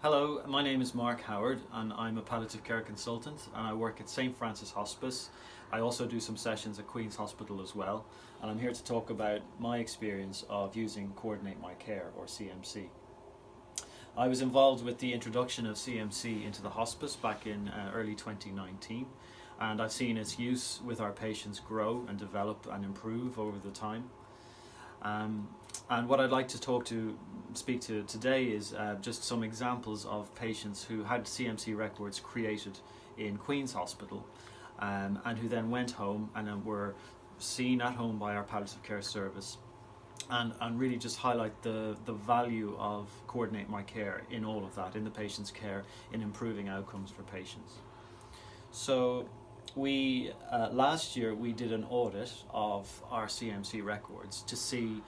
Hello, my name is Mark Howard and I'm a palliative care consultant and I work at St. Francis Hospice. I also do some sessions at Queen's Hospital as well, and I'm here to talk about my experience of using Coordinate My Care, or CMC. I was involved with the introduction of CMC into the hospice back in early 2019, and I've seen its use with our patients grow and develop and improve over the time. And what I'd like to speak to today is just some examples of patients who had CMC records created in Queen's Hospital and who then went home and were seen at home by our palliative care service, and really just highlight the value of Coordinate My Care in all of that, in the patient's care, in improving outcomes for patients. So we last year we did an audit of our CMC records to see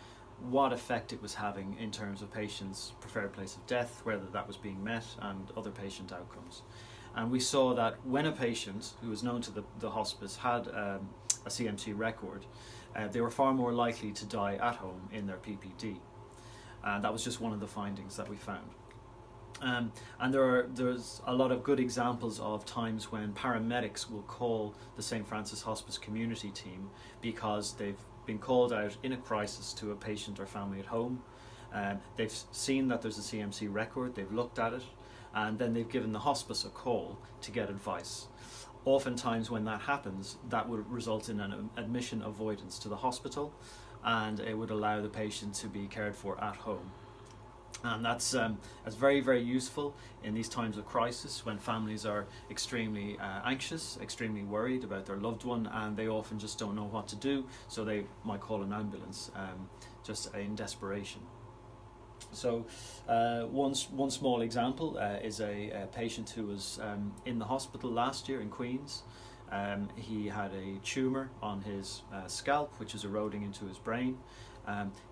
what effect it was having in terms of patients' preferred place of death, whether that was being met, and other patient outcomes. And we saw that when a patient who was known to the hospice had a CMC record, they were far more likely to die at home in their PPD. And that was just one of the findings that we found. And there's a lot of good examples of times when paramedics will call the St. Francis Hospice community team because they've been called out in a crisis to a patient or family at home. They've seen that there's a CMC record, they've looked at it, and then they've given the hospice a call to get advice. Oftentimes when that happens, that would result in an admission avoidance to the hospital, and it would allow the patient to be cared for at home. And that's very, very useful in these times of crisis when families are extremely anxious, extremely worried about their loved one, and they often just don't know what to do, so they might call an ambulance just in desperation. So one small example is a patient who was in the hospital last year in Queen's. He had a tumour on his scalp which is eroding into his brain.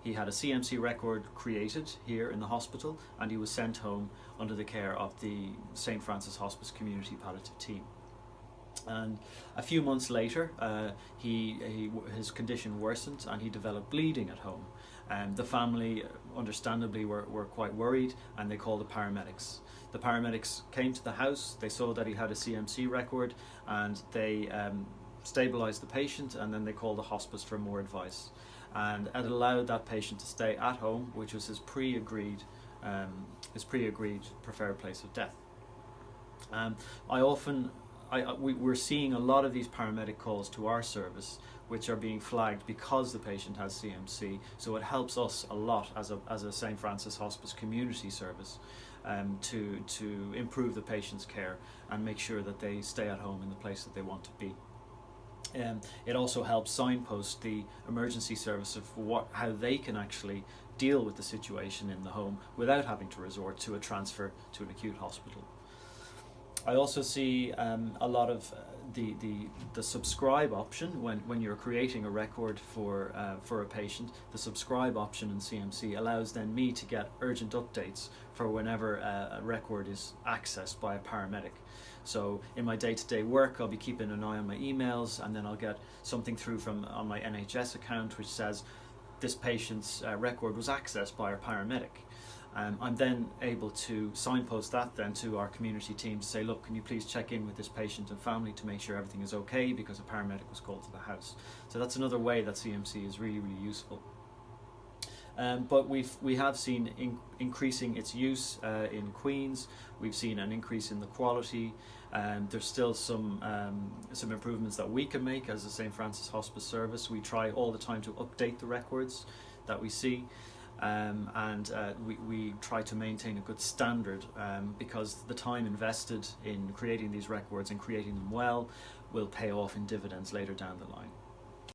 He had a CMC record created here in the hospital, and he was sent home under the care of the St. Francis Hospice Community Palliative team. And a few months later, his condition worsened and he developed bleeding at home. The family, understandably, were quite worried, and they called the paramedics. The paramedics came to the house, they saw that he had a CMC record, and they stabilised the patient, and then they called the hospice for more advice. And it allowed that patient to stay at home, which was his pre-agreed preferred place of death. We're seeing a lot of these paramedic calls to our service, which are being flagged because the patient has CMC. So it helps us a lot as a St. Francis Hospice community service to improve the patient's care and make sure that they stay at home in the place that they want to be. It also helps signpost the emergency service of how they can actually deal with the situation in the home without having to resort to a transfer to an acute hospital. I also see a lot of the subscribe option when you're creating a record for a patient. The subscribe option in CMC allows then me to get urgent updates for whenever a record is accessed by a paramedic. So in my day-to-day work, I'll be keeping an eye on my emails, and then I'll get something through on my NHS account which says this patient's record was accessed by our paramedic. I'm then able to signpost that then to our community team to say, look, can you please check in with this patient and family to make sure everything is okay because a paramedic was called to the house. So that's another way that CMC is really, really useful. But we have seen increasing its use in Queen's. We've seen an increase in the quality. There's still some improvements that we can make as a St. Francis Hospice service. We try all the time to update the records that we see. We try to maintain a good standard because the time invested in creating these records and creating them well will pay off in dividends later down the line.